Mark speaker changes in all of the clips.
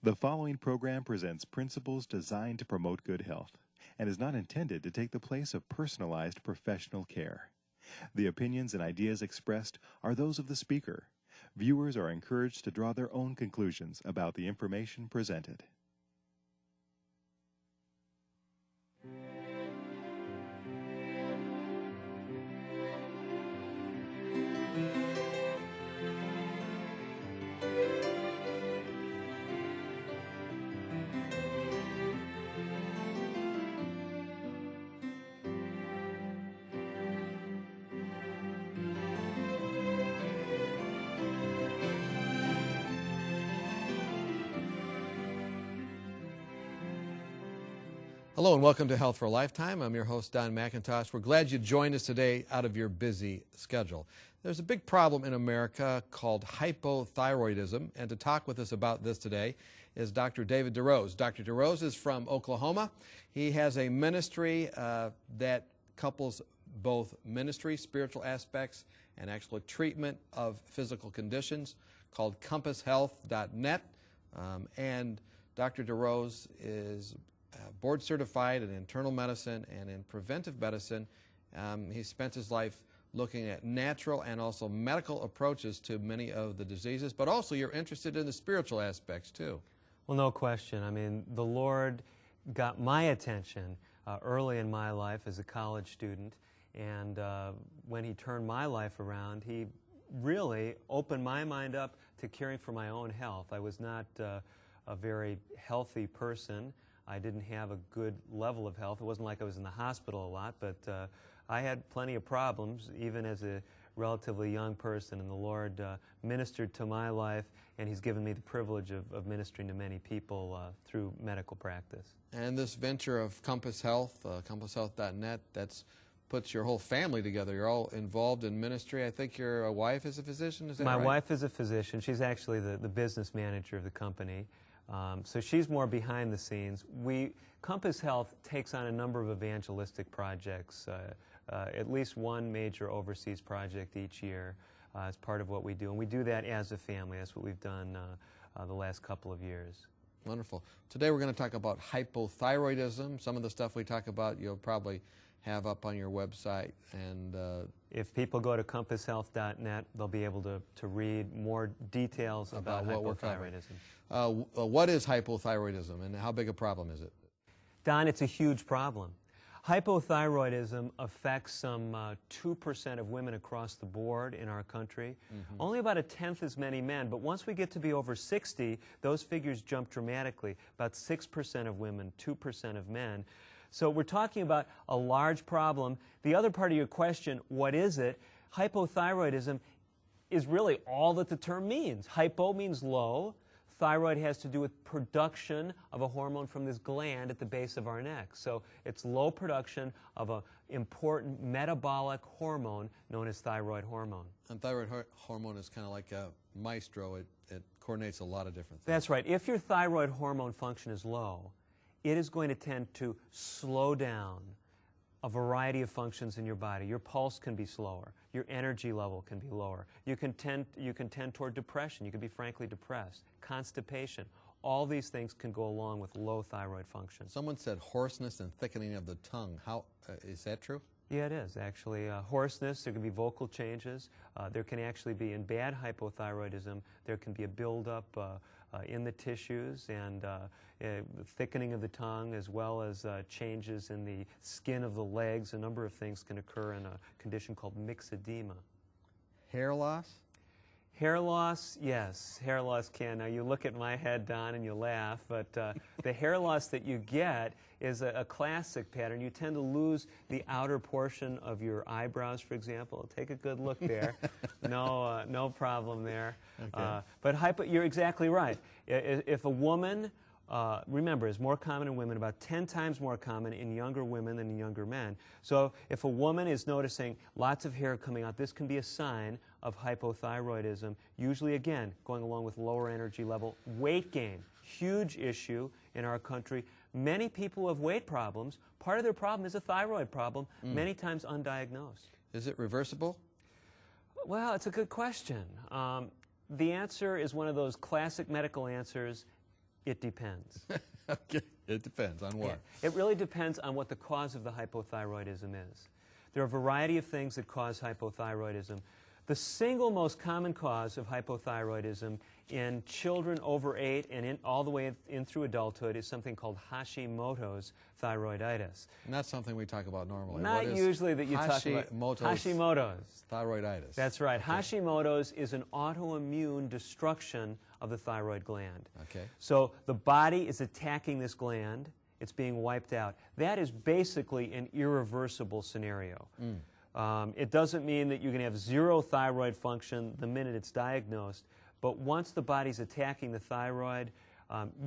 Speaker 1: The following program presents principles designed to promote good health and is not intended to take the place of personalized professional care. The opinions and ideas expressed are those of the speaker. Viewers are encouraged to draw their own conclusions about the information presented.
Speaker 2: Hello and welcome to Health for a Lifetime. I'm your host, Don McIntosh. We're glad you joined us today out of your busy schedule. There's a big problem in America called hypothyroidism, and to talk with us about this today is Dr. David DeRose. Dr. DeRose is from Oklahoma. He has a ministry that couples both ministry, spiritual aspects, and actual treatment of physical conditions called compasshealth.net. And Dr. DeRose is board certified in internal medicine and in preventive medicine. He spent his life looking at natural and also medical approaches to many of the diseases, but also you're interested in the spiritual aspects too.
Speaker 3: Well, no question. I mean, the Lord got my attention early in my life as a college student, and when He turned my life around, He really opened my mind up to caring for my own health. I was not a very healthy person. I didn't have a good level of health. It wasn't like I was in the hospital a lot, but I had plenty of problems, even as a relatively young person, and the Lord ministered to my life, and He's given me the privilege of ministering to many people through medical practice.
Speaker 2: And this venture of Compass Health, compasshealth.net, that's puts your whole family together. You're all involved in ministry. I think your wife is a physician, is that right?
Speaker 3: My wife is a physician. She's actually the business manager of the company. So she's more behind the scenes. Compass Health takes on a number of evangelistic projects, at least one major overseas project each year as part of what we do. And we do that as a family. That's what we've done the last couple of years.
Speaker 2: Wonderful. Today we're going to talk about hypothyroidism. Some of the stuff we talk about you'll probably have up on your website. And
Speaker 3: if people go to compasshealth.net, they'll be able to read more details about
Speaker 2: what
Speaker 3: hypothyroidism.
Speaker 2: What is hypothyroidism and how big a problem is it?
Speaker 3: Don, it's a huge problem. Hypothyroidism affects some 2% of women across the board in our country. Only about 1/10 as many men, but once we get to be over 60, those figures jump dramatically. About 6% of women, 2% of men. So we're talking about a large problem. The other part of your question, what is it? Hypothyroidism is really all that the term means. Hypo means low. Thyroid has to do with production of a hormone from this gland at the base of our neck. So it's low production of an important metabolic hormone known as thyroid hormone.
Speaker 2: And thyroid hormone is kind of like a maestro. It coordinates a lot of different things.
Speaker 3: That's right. If your thyroid hormone function is low, it is going to tend to slow down a variety of functions in your body. Your pulse can be slower. Your energy level can be lower. You can tend toward depression. You can be frankly depressed. Constipation. All these things can go along with low thyroid function.
Speaker 2: Someone said hoarseness and thickening of the tongue. How is that true?
Speaker 3: Yeah, it is actually. Hoarseness, there can be vocal changes. There can actually be, in bad hypothyroidism, there can be a buildup in the tissues and thickening of the tongue, as well as changes in the skin of the legs. A number of things can occur in a condition called myxedema.
Speaker 2: Hair loss?
Speaker 3: Hair loss, yes, hair loss can. Now you look at my head, Don, and you laugh, but the hair loss that you get is a classic pattern. You tend to lose the outer portion of your eyebrows, for example. Take a good look there. No problem there.
Speaker 2: Okay.
Speaker 3: But you're exactly right. If a woman, remember, is more common in women, about 10 times more common in younger women than in younger men. So if a woman is noticing lots of hair coming out, this can be a sign of hypothyroidism, usually, again, going along with lower energy level. Weight gain, huge issue in our country. Many people who have weight problems, part of their problem is a thyroid problem, many times undiagnosed.
Speaker 2: Is it reversible?
Speaker 3: Well, it's a good question. The answer is one of those classic medical answers. It depends.
Speaker 2: Okay, it depends on what?
Speaker 3: Yeah. It really depends on what the cause of the hypothyroidism is. There are a variety of things that cause hypothyroidism. The single most common cause of hypothyroidism in children over 8 and all the way in through adulthood is something called Hashimoto's thyroiditis.
Speaker 2: And that's something we talk about normally.
Speaker 3: Not usually that you talk about. Hashimoto's
Speaker 2: thyroiditis.
Speaker 3: That's right.
Speaker 2: Okay.
Speaker 3: Hashimoto's is an autoimmune destruction of the thyroid gland.
Speaker 2: Okay.
Speaker 3: So the body is attacking this gland. It's being wiped out. That is basically an irreversible scenario. It doesn't mean that you can have zero thyroid function the minute it's diagnosed, but once the body's attacking the thyroid,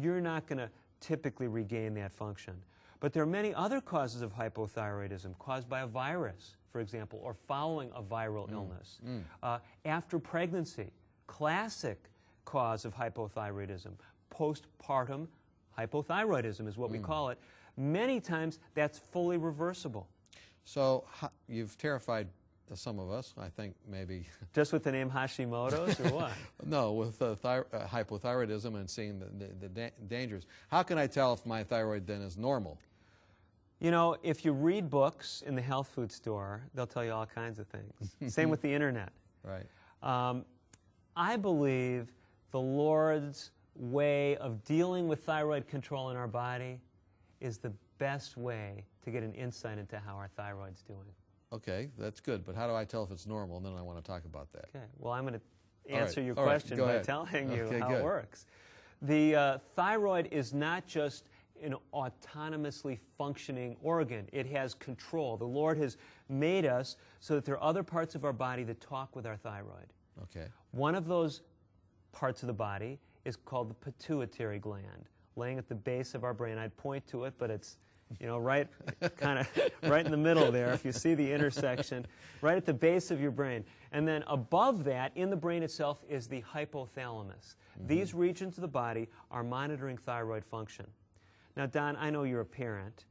Speaker 3: you're not going to typically regain that function. But there are many other causes of hypothyroidism caused by a virus, for example, or following a viral illness. After pregnancy, classic cause of hypothyroidism. Postpartum hypothyroidism is what we call it. Many times that's fully reversible.
Speaker 2: So you've terrified some of us, I think maybe.
Speaker 3: Just with the name Hashimoto's or what?
Speaker 2: No, with hypothyroidism and seeing the dangers. How can I tell if my thyroid then is normal?
Speaker 3: You know, if you read books in the health food store, they'll tell you all kinds of things. Same with the internet.
Speaker 2: Right.
Speaker 3: I believe the Lord's way of dealing with thyroid control in our body is the best way to get an insight into how our thyroid's doing.
Speaker 2: Okay, that's good, but how do I tell if it's normal? And then I want to talk about that.
Speaker 3: Okay, well, I'm going to answer your
Speaker 2: all right,
Speaker 3: question
Speaker 2: go
Speaker 3: by
Speaker 2: ahead.
Speaker 3: telling you how
Speaker 2: good.
Speaker 3: it works. The thyroid is not just an autonomously functioning organ. It has control. The Lord has made us so that there are other parts of our body that talk with our thyroid.
Speaker 2: Okay.
Speaker 3: One of those parts of the body is called the pituitary gland, laying at the base of our brain. I'd point to it, but it's, you know, right in the middle there. If you see the intersection, right at the base of your brain. And then above that, in the brain itself, is the hypothalamus. These regions of the body are monitoring thyroid function. Now, Don, I know you're a parent.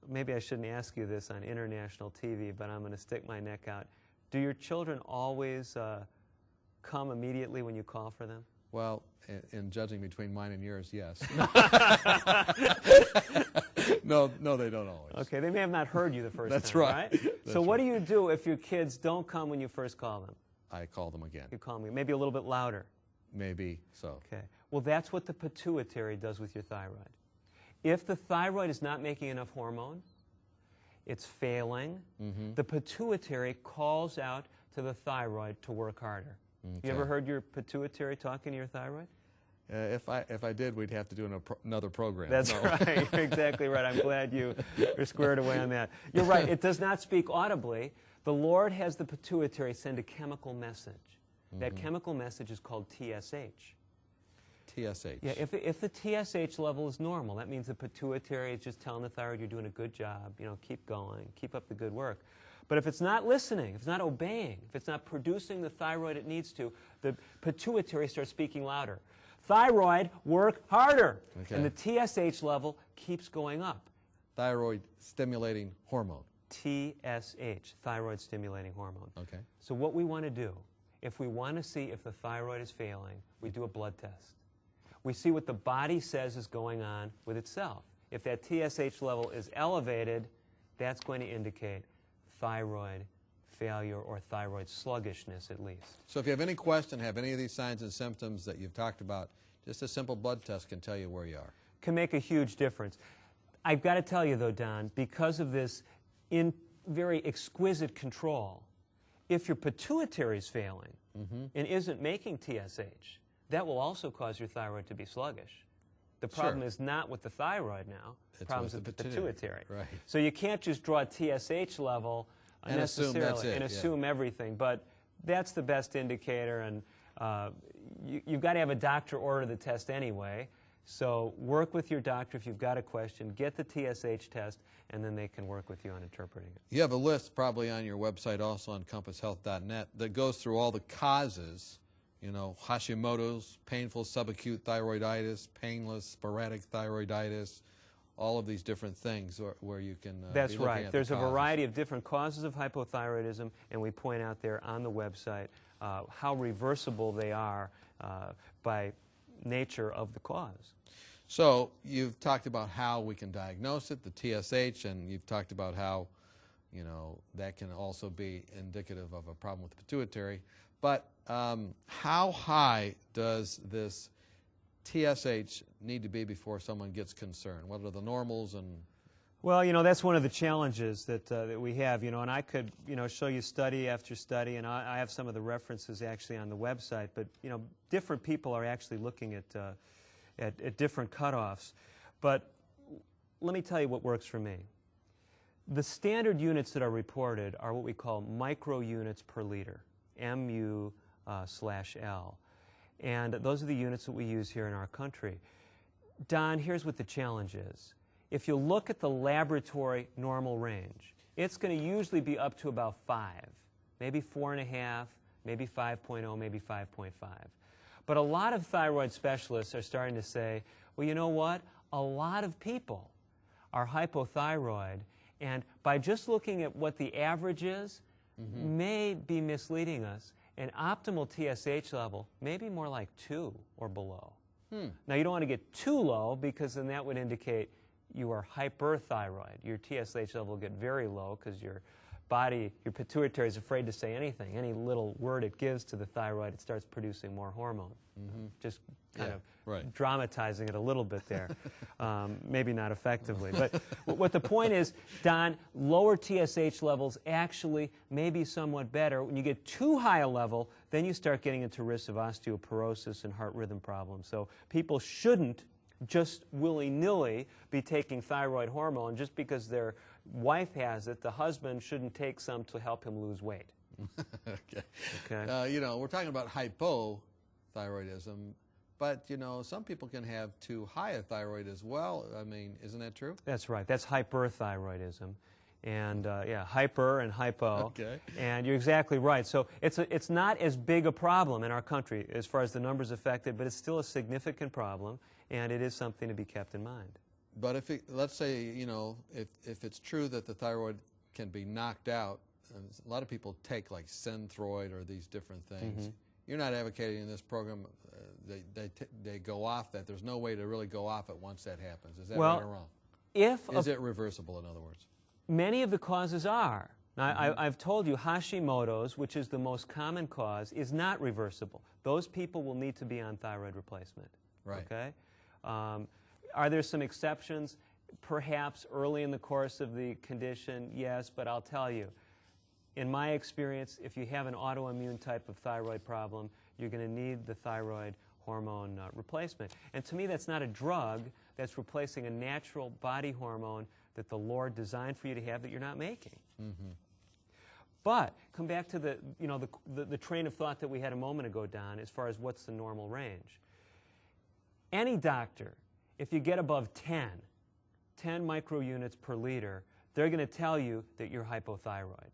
Speaker 3: Maybe I shouldn't ask you this on international TV, but I'm going to stick my neck out. Do your children always come immediately when you call for them?
Speaker 2: Well, in judging between mine and yours, yes. No, they don't always.
Speaker 3: Okay, they may have not heard you the first
Speaker 2: That's
Speaker 3: time,
Speaker 2: right. That's
Speaker 3: So what
Speaker 2: right.
Speaker 3: do you do if your kids don't come when you first call them?
Speaker 2: I call them again.
Speaker 3: You call me, maybe a little bit louder.
Speaker 2: Maybe so.
Speaker 3: Okay, well, that's what the pituitary does with your thyroid. If the thyroid is not making enough hormone, it's failing, the pituitary calls out to the thyroid to work harder.
Speaker 2: Okay.
Speaker 3: You ever heard your pituitary talking to your thyroid?
Speaker 2: If I did, we'd have to do another program.
Speaker 3: That's right. You're exactly right. I'm glad you're squared away on that. You're right. It does not speak audibly. The Lord has the pituitary send a chemical message. That chemical message is called TSH.
Speaker 2: TSH.
Speaker 3: Yeah, if the TSH level is normal, that means the pituitary is just telling the thyroid you're doing a good job, you know, keep going, keep up the good work. But if it's not listening, if it's not obeying, if it's not producing the thyroid it needs to, the pituitary starts speaking louder. Thyroid, work harder.
Speaker 2: Okay.
Speaker 3: And the TSH level keeps going up.
Speaker 2: Thyroid stimulating hormone.
Speaker 3: TSH, thyroid stimulating hormone.
Speaker 2: Okay.
Speaker 3: So what we want to do, if we want to see if the thyroid is failing, we do a blood test. We see what the body says is going on with itself. If that TSH level is elevated, that's going to indicate thyroid failure or thyroid sluggishness at least.
Speaker 2: So if you have any question, have any of these signs and symptoms that you've talked about, just a simple blood test can tell you where you are.
Speaker 3: Can make a huge difference. I've got to tell you though, Don, because of this very exquisite control, if your pituitary is failing and isn't making TSH, that will also cause your thyroid to be sluggish. The problem is not with the thyroid now. The problem is with the pituitary.
Speaker 2: Right.
Speaker 3: So you can't just draw a TSH level
Speaker 2: And assume that's it,
Speaker 3: and assume everything. But that's the best indicator, and you've got to have a doctor order the test anyway. So work with your doctor if you've got a question. Get the TSH test, and then they can work with you on interpreting it.
Speaker 2: You have a list probably on your website also on compasshealth.net that goes through all the causes, you know, Hashimoto's, painful subacute thyroiditis, painless sporadic thyroiditis, all of these different things where you can
Speaker 3: That's
Speaker 2: be looking
Speaker 3: right.
Speaker 2: at
Speaker 3: There's
Speaker 2: the
Speaker 3: a
Speaker 2: causes.
Speaker 3: variety of different causes of hypothyroidism, and we point out there on the website how reversible they are by nature of the cause.
Speaker 2: So you've talked about how we can diagnose it, the TSH, and you've talked about how, you know, that can also be indicative of a problem with the pituitary. But how high does this TSH need to be before someone gets concerned? What are the normals? And
Speaker 3: well, you know, that's one of the challenges that we have, you know, and I could, you know, show you study after study, and I have some of the references actually on the website, but, you know, different people are actually looking at different cutoffs. But let me tell you what works for me. The standard units that are reported are what we call microunits per liter, MU/L. And those are the units that we use here in our country. Don, here's what the challenge is. If you look at the laboratory normal range, it's going to usually be up to about 5, maybe 4.5, maybe 5.0, maybe 5.5. But a lot of thyroid specialists are starting to say, well, you know what? A lot of people are hypothyroid, and by just looking at what the average is, may be misleading us. An optimal TSH level may be more like 2 or below. Now, you don't want to get too low, because then that would indicate you are hyperthyroid. Your TSH level will get very low because your body, your pituitary is afraid to say anything. Any little word it gives to the thyroid, it starts producing more hormone. Just kind of dramatizing it a little bit there. Maybe not effectively. But what the point is, Don, lower TSH levels actually may be somewhat better. When you get too high a level, then you start getting into risks of osteoporosis and heart rhythm problems. So people shouldn't just willy-nilly be taking thyroid hormone just because their wife has it. The husband shouldn't take some to help him lose weight.
Speaker 2: Okay. You know, we're talking about hypothyroidism, but, you know, some people can have too high a thyroid as well. I mean, isn't that true?
Speaker 3: That's right. That's hyperthyroidism. And, yeah, hyper and hypo.
Speaker 2: Okay.
Speaker 3: And you're exactly right. So it's not as big a problem in our country as far as the numbers affected, but it's still a significant problem, and it is something to be kept in mind.
Speaker 2: But if let's say, you know, if it's true that the thyroid can be knocked out, and a lot of people take like Synthroid or these different things. You're not advocating in this program they go off that. There's no way to really go off it once that happens. Is that right or wrong? Is it reversible, in other words?
Speaker 3: Many of the causes are. Now, I've told you Hashimoto's, which is the most common cause, is not reversible. Those people will need to be on thyroid replacement.
Speaker 2: Right.
Speaker 3: Okay? Are there some exceptions? Perhaps early in the course of the condition, yes, but I'll tell you, in my experience, if you have an autoimmune type of thyroid problem, you're going to need the thyroid hormone replacement. And to me, that's not a drug. That's replacing a natural body hormone that the Lord designed for you to have that you're not making. But come back to the, you know, the train of thought that we had a moment ago, Don, as far as what's the normal range. Any doctor, if you get above 10 microunits per liter, they're going to tell you that you're hypothyroid.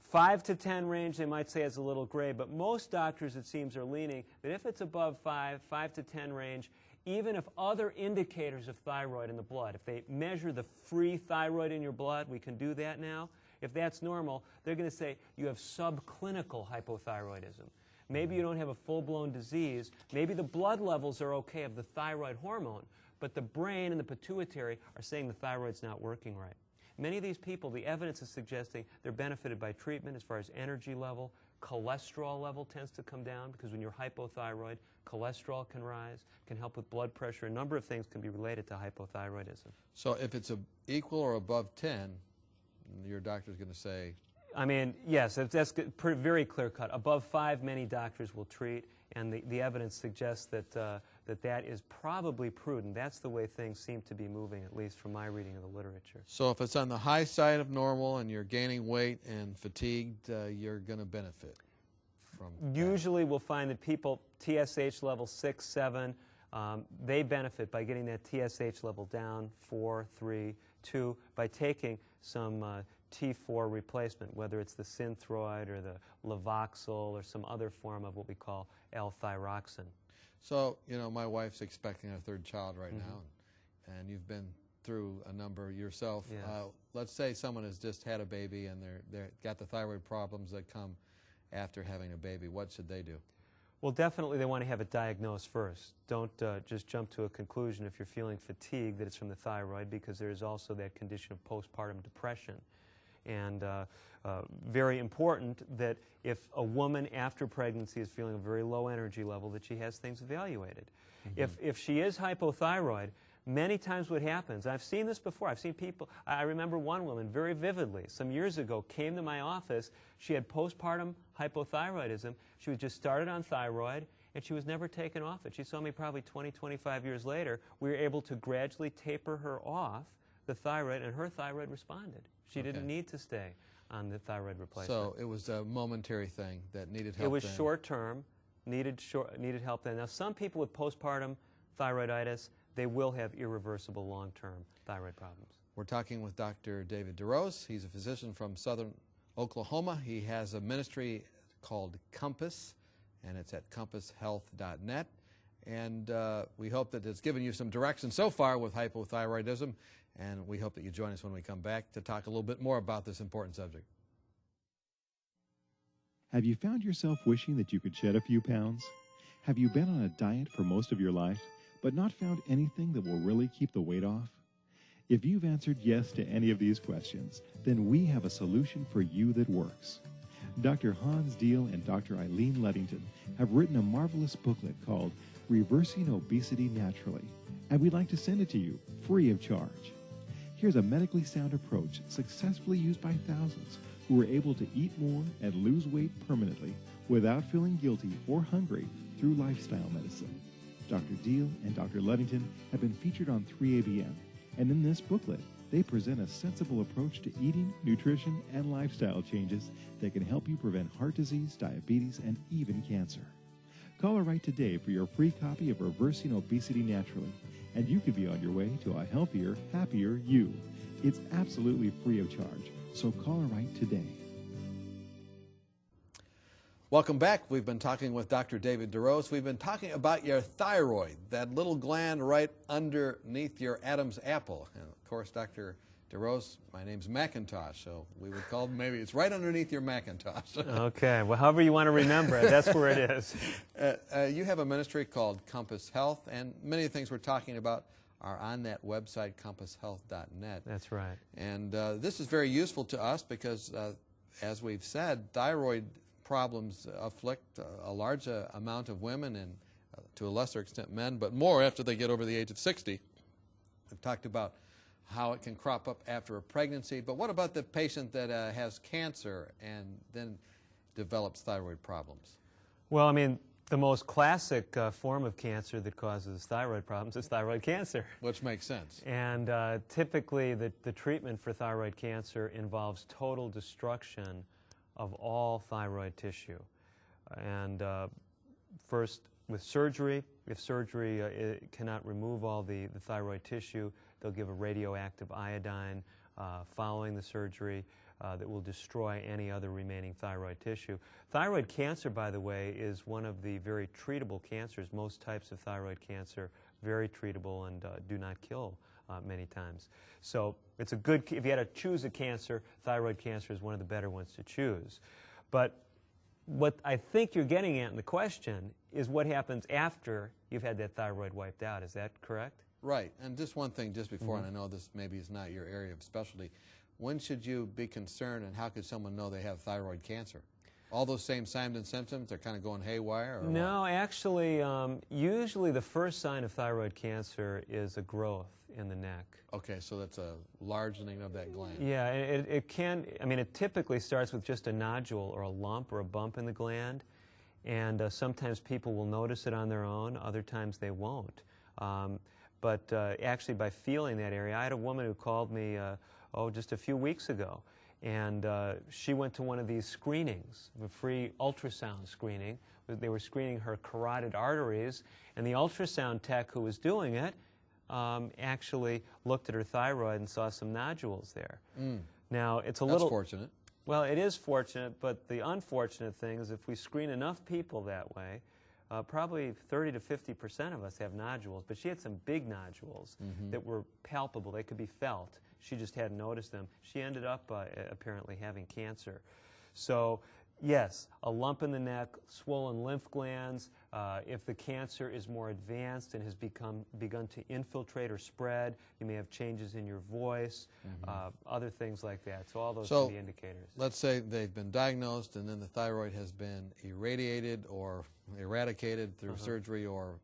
Speaker 3: 5 to 10 range, they might say is a little gray, but most doctors, it seems, are leaning that if it's above 5 to 10 range, even if other indicators of thyroid in the blood, if they measure the free thyroid in your blood, we can do that now, if that's normal, they're going to say you have subclinical hypothyroidism. Maybe you don't have a full-blown disease. Maybe the blood levels are okay of the thyroid hormone, but the brain and the pituitary are saying the thyroid's not working right. Many of these people, the evidence is suggesting they're benefited by treatment as far as energy level. Cholesterol level tends to come down because when you're hypothyroid, cholesterol can rise, can help with blood pressure. A number of things can be related to hypothyroidism.
Speaker 2: So if it's equal or above 10, your doctor's going to say...
Speaker 3: I mean, yes, that's very clear-cut. Above 5, many doctors will treat, and the evidence suggests that that is probably prudent. That's the way things seem to be moving, at least from my reading of the literature.
Speaker 2: So if it's on the high side of normal and you're gaining weight and fatigued, you're going to benefit from
Speaker 3: Usually we'll find that people, TSH level 6, 7, they benefit by getting that TSH level down, 4, 3, 2, by taking some T4 replacement, whether it's the Synthroid or the Levoxyl or some other form of what we call L-thyroxine.
Speaker 2: So, you know, my wife's expecting a third child right now, and you've been through a number yourself.
Speaker 3: Yes.
Speaker 2: Let's say someone has just had a baby and they've got the thyroid problems that come after having a baby. What should they do?
Speaker 3: Well, definitely they want to have it diagnosed first. Don't just jump to a conclusion if you're feeling fatigue that it's from the thyroid, because there is also that condition of postpartum depression. And very important that if a woman after pregnancy is feeling a very low energy level, that she has things evaluated. Mm-hmm. If she is hypothyroid, many times what happens, I've seen this before, I've seen people, I remember one woman very vividly, some years ago, came to my office. She had postpartum hypothyroidism. She was just started on thyroid, and she was never taken off it. She saw me probably 20, 25 years later. We were able to gradually taper her off the thyroid, and her thyroid responded. She didn't need to stay on the thyroid replacement.
Speaker 2: So it was a momentary thing that needed help.
Speaker 3: It was
Speaker 2: then.
Speaker 3: short-term, needed help then. Now, some people with postpartum thyroiditis, they will have irreversible long-term thyroid problems.
Speaker 2: We're talking with Dr. David DeRose. He's a physician from southern Oklahoma. He has a ministry called Compass, and it's at compasshealth.net. And we hope that it's given you some direction so far with hypothyroidism, and we hope that you join us when we come back to talk a little bit more about this important subject.
Speaker 1: Have you found yourself wishing that you could shed a few pounds? Have you been on a diet for most of your life, but not found anything that will really keep the weight off? If you've answered yes to any of these questions, then we have a solution for you that works. Dr. Hans Deal and Dr. Eileen Ludington have written a marvelous booklet called Reversing Obesity Naturally, and we'd like to send it to you free of charge. Here's a medically sound approach successfully used by thousands who were able to eat more and lose weight permanently without feeling guilty or hungry through lifestyle medicine. Dr. Deal and Dr. Ludington have been featured on 3ABN, and in this booklet, they present a sensible approach to eating, nutrition, and lifestyle changes that can help you prevent heart disease, diabetes, and even cancer. Call or write today for your free copy of Reversing Obesity Naturally, and you could be on your way to a healthier, happier you. It's absolutely free of charge, so call or write today.
Speaker 2: Welcome back. We've been talking with Dr. David DeRose. We've been talking about your thyroid, that little gland right underneath your Adam's apple. And of course, Dr. DeRose, my name's Macintosh, so we would call maybe it's right underneath your Macintosh.
Speaker 3: Okay, well, however you want to remember it, that's where it is.
Speaker 2: You have a ministry called Compass Health, and many of the things we're talking about are on that website, compasshealth.net.
Speaker 3: That's right.
Speaker 2: And this is very useful to us because, as we've said, thyroid problems afflict a large amount of women and to a lesser extent men, but more after they get over the age of 60. We've talked about how it can crop up after a pregnancy, but what about the patient that has cancer and then develops thyroid problems?
Speaker 3: Well, I mean, the most classic form of cancer that causes thyroid problems is thyroid cancer.
Speaker 2: Which makes sense.
Speaker 3: And typically the treatment for thyroid cancer involves total destruction of all thyroid tissue. And first with surgery, if surgery cannot remove all the thyroid tissue, they'll give a radioactive iodine following the surgery that will destroy any other remaining thyroid tissue. Thyroid cancer, by the way, is one of the very treatable cancers. Most types of thyroid cancer, very treatable and do not kill many times. So it's a good, if you had to choose a cancer, thyroid cancer is one of the better ones to choose. But what I think you're getting at in the question is what happens after you've had that thyroid wiped out. Is that correct?
Speaker 2: Right. And just one thing just before, and I know this maybe is not your area of specialty, when should you be concerned and how could someone know they have thyroid cancer? All those same signs and symptoms, they're kind of going haywire? Or
Speaker 3: no, actually, usually the first sign of thyroid cancer is a growth in the neck.
Speaker 2: Okay, so that's a largening of that gland.
Speaker 3: Yeah, it can, I mean, it typically starts with just a nodule or a lump or a bump in the gland, and sometimes people will notice it on their own, other times they won't. But actually by feeling that area, I had a woman who called me, just a few weeks ago, and she went to one of these screenings, a free ultrasound screening. They were screening her carotid arteries, and the ultrasound tech who was doing it actually looked at her thyroid and saw some nodules there. Now, it's a little...
Speaker 2: That's fortunate.
Speaker 3: Well, it is fortunate, but the unfortunate thing is if we screen enough people that way, probably 30 to 50% of us have nodules, but she had some big nodules that were palpable. They could be felt. She just hadn't noticed them. She ended up apparently having cancer. So Yes, a lump in the neck, swollen lymph glands. If the cancer is more advanced and has begun to infiltrate or spread, you may have changes in your voice, other things like that. So all those can be indicators.
Speaker 2: Let's say they've been diagnosed and then the thyroid has been irradiated or eradicated through surgery or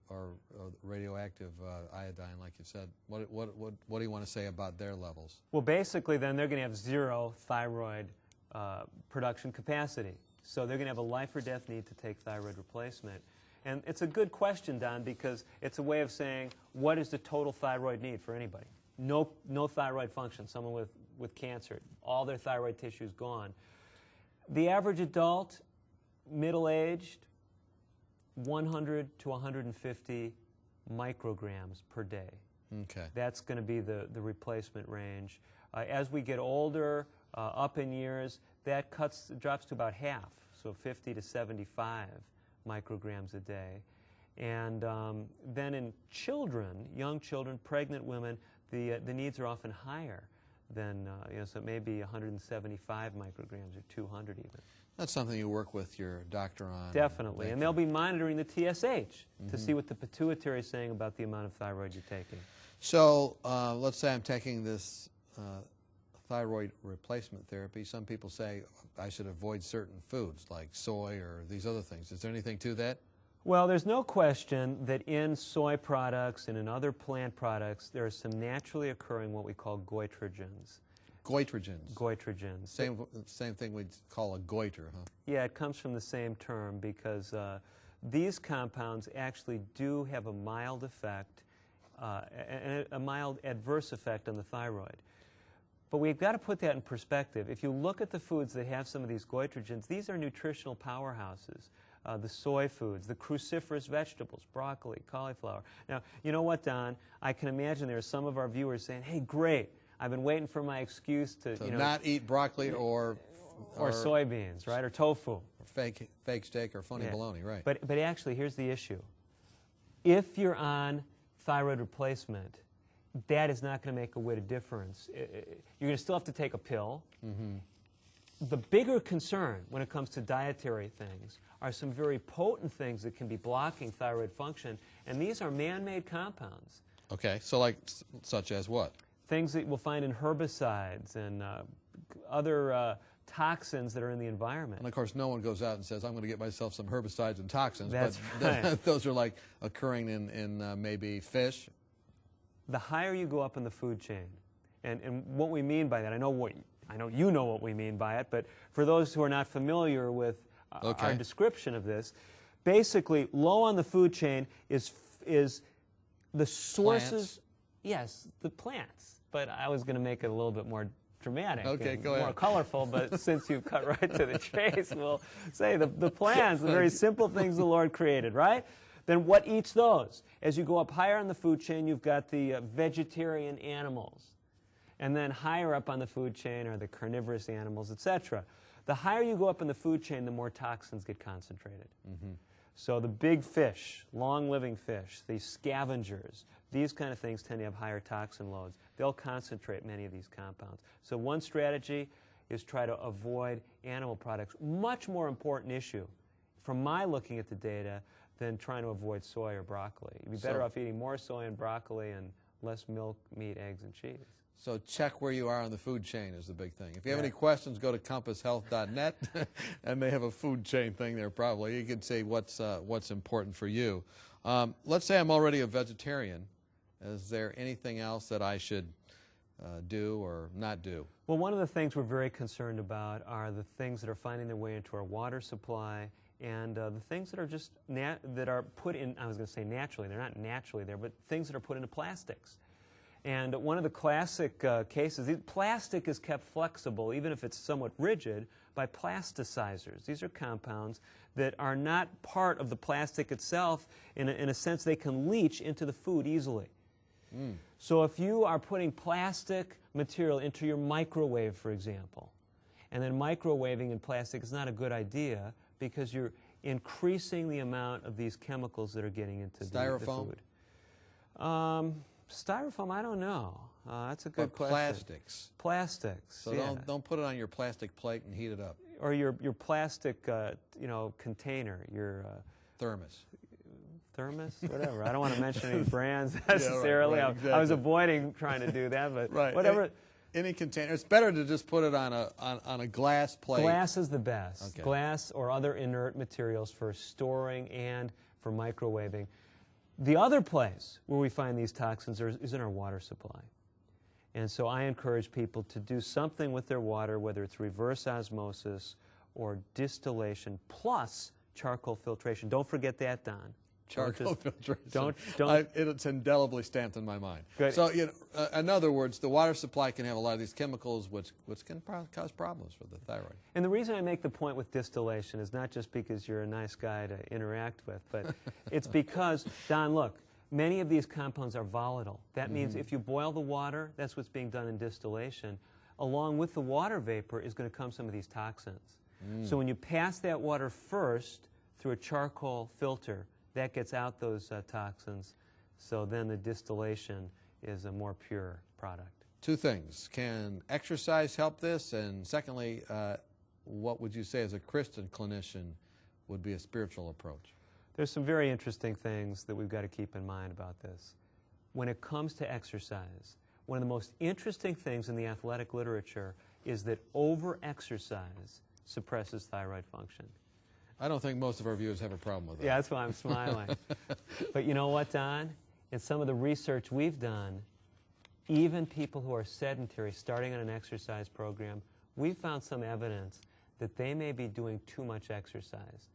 Speaker 2: radioactive iodine, like you said. What do you want to say about their levels?
Speaker 3: Well, basically, then they're going to have zero thyroid production capacity. So they're going to have a life or death need to take thyroid replacement. And it's a good question, Don, because it's a way of saying, what is the total thyroid need for anybody? No thyroid function, someone with cancer, all their thyroid tissue is gone. The average adult, middle-aged, 100 to 150 micrograms per day.
Speaker 2: Okay.
Speaker 3: That's going to be the replacement range. As we get older, up in years, that drops to about half, so 50 to 75 micrograms a day. And then in children, young children, pregnant women, the needs are often higher than, so it may be 175 micrograms or 200 even.
Speaker 2: That's something you work with your doctor on.
Speaker 3: Definitely, and they'll be monitoring the TSH to see what the pituitary is saying about the amount of thyroid you're taking.
Speaker 2: So let's say I'm taking this thyroid replacement therapy. Some people say I should avoid certain foods like soy or these other things. Is there anything to that?
Speaker 3: Well, there's no question that in soy products and in other plant products there are some naturally occurring what we call goitrogens.
Speaker 2: Goitrogens.
Speaker 3: Goitrogens.
Speaker 2: Same thing we'd call a goiter, huh?
Speaker 3: Yeah, it comes from the same term because these compounds actually do have a mild effect, a mild adverse effect on the thyroid. But we've got to put that in perspective. If you look at the foods that have some of these goitrogens, these are nutritional powerhouses. The soy foods, the cruciferous vegetables, broccoli, cauliflower. Now, you know what, Don? I can imagine there are some of our viewers saying, hey, great, I've been waiting for my excuse to
Speaker 2: not eat broccoli or
Speaker 3: soybeans, right, or tofu. Or
Speaker 2: fake steak or phony bologna, right.
Speaker 3: But actually, here's the issue. If you're on thyroid replacement, that is not going to make a whit of difference. You're going to still have to take a pill. The bigger concern when it comes to dietary things are some very potent things that can be blocking thyroid function, and these are man-made compounds.
Speaker 2: Okay, so like such as what?
Speaker 3: Things that we'll find in herbicides and other toxins that are in the environment.
Speaker 2: And of course, no one goes out and says, I'm going to get myself some herbicides and toxins.
Speaker 3: That's
Speaker 2: but
Speaker 3: right.
Speaker 2: Those are like occurring in maybe fish.
Speaker 3: The higher you go up in the food chain, and what we mean by that, I know you know what we mean by it, but for those who are not familiar with our description of this, basically low on the food chain is the sources.
Speaker 2: Plants.
Speaker 3: Yes, the plants. But I was going to make it a little bit more dramatic,
Speaker 2: okay,
Speaker 3: and
Speaker 2: go
Speaker 3: more
Speaker 2: ahead.
Speaker 3: colorful, but since you've cut right to the chase, we'll say the plants, the very simple things the Lord created, right? Then what eats those? As you go up higher on the food chain, you've got the vegetarian animals. And then higher up on the food chain are the carnivorous animals, etc. The higher you go up in the food chain, the more toxins get concentrated. So the big fish, long-living fish, the scavengers, these kind of things tend to have higher toxin loads. They'll concentrate many of these compounds. So one strategy is try to avoid animal products. Much more important issue, from my looking at the data, than trying to avoid soy or broccoli. You'd be better off eating more soy and broccoli and less milk, meat, eggs, and cheese.
Speaker 2: So check where you are on the food chain is the big thing. If you have any questions, go to compasshealth.net, and they have a food chain thing there probably. You can say what's important for you. Let's say I'm already a vegetarian. Is there anything else that I should do or not do?
Speaker 3: Well, one of the things we're very concerned about are the things that are finding their way into our water supply and the things that are just that are put in, I was going to say naturally, they're not naturally there, but things that are put into plastics. And one of the classic cases, plastic is kept flexible, even if it's somewhat rigid, by plasticizers. These are compounds that are not part of the plastic itself. In a sense, they can leach into the food easily. So if you are putting plastic material into your microwave, for example, and then microwaving in plastic is not a good idea because you're increasing the amount of these chemicals that are getting into the food. Styrofoam, I don't know. That's a good question.
Speaker 2: Plastics.
Speaker 3: Plastics.
Speaker 2: So don't put it on your plastic plate and heat it up.
Speaker 3: or your plastic, you know, container, your
Speaker 2: Thermos.
Speaker 3: thermos, whatever. I don't want to mention any brands necessarily.
Speaker 2: Yeah, right, exactly.
Speaker 3: I was avoiding trying to do that, but
Speaker 2: Right.
Speaker 3: whatever.
Speaker 2: Any container. It's better to just put it on a glass plate.
Speaker 3: Glass is the best.
Speaker 2: Okay.
Speaker 3: Glass or other inert materials for storing and for microwaving. The other place where we find these toxins is in our water supply. And so I encourage people to do something with their water, whether it's reverse osmosis or distillation plus charcoal filtration. Don't forget that, Don.
Speaker 2: Charcoal filtration.
Speaker 3: Don't.
Speaker 2: It's indelibly stamped in my mind.
Speaker 3: Good.
Speaker 2: So, you know, in other words, the water supply can have a lot of these chemicals, which can cause problems for the thyroid.
Speaker 3: And the reason I make the point with distillation is not just because you're a nice guy to interact with, but it's because, Don, look, many of these compounds are volatile. That means if you boil the water, that's what's being done in distillation. Along with the water vapor is going to come some of these toxins. So when you pass that water first through a charcoal filter, that gets out those toxins. So then the distillation is a more pure product.
Speaker 2: Two things. Can exercise help this? And secondly, what would you say as a Christian clinician would be a spiritual approach?
Speaker 3: There's some very interesting things that we've got to keep in mind about this. When it comes to exercise, one of the most interesting things in the athletic literature is that over-exercise suppresses thyroid function.
Speaker 2: I don't think most of our viewers have a problem with that.
Speaker 3: Yeah, that's why I'm smiling. But you know what, Don? In some of the research we've done, even people who are sedentary, starting on an exercise program, we've found some evidence that they may be doing too much exercise.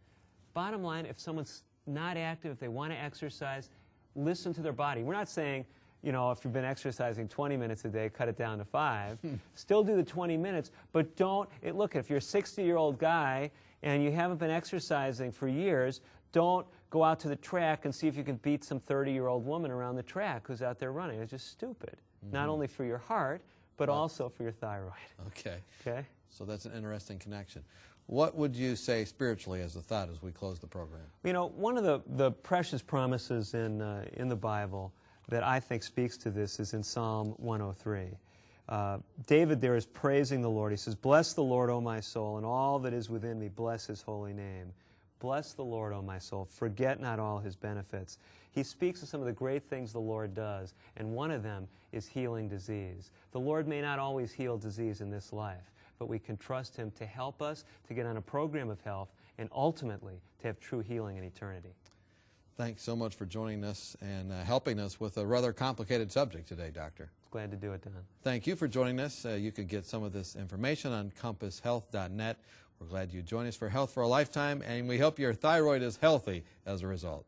Speaker 3: Bottom line, if someone's not active, if they want to exercise, listen to their body. We're not saying, you know, if you've been exercising 20 minutes a day, cut it down to 5. Still do the 20 minutes, but don't, look, if you're a 60-year-old guy and you haven't been exercising for years, don't go out to the track and see if you can beat some 30-year-old woman around the track who's out there running. It's just stupid, not only for your heart, but also for your thyroid.
Speaker 2: Okay.
Speaker 3: Okay?
Speaker 2: So that's an interesting connection. What would you say spiritually as a thought as we close the program?
Speaker 3: You know, one of the precious promises in the Bible that I think speaks to this is in Psalm 103. David there is praising the Lord. He says, "Bless the Lord, O my soul, and all that is within me, bless his holy name. Bless the Lord, O my soul, forget not all his benefits." He speaks of some of the great things the Lord does, and one of them is healing disease. The Lord may not always heal disease in this life, but we can trust him to help us to get on a program of health and ultimately to have true healing in eternity.
Speaker 2: Thanks so much for joining us and helping us with a rather complicated subject today, Doctor.
Speaker 3: Glad to do it, Don.
Speaker 2: Thank you for joining us. You can get some of this information on compasshealth.net. We're glad you joined us for Health for a Lifetime, and we hope your thyroid is healthy as a result.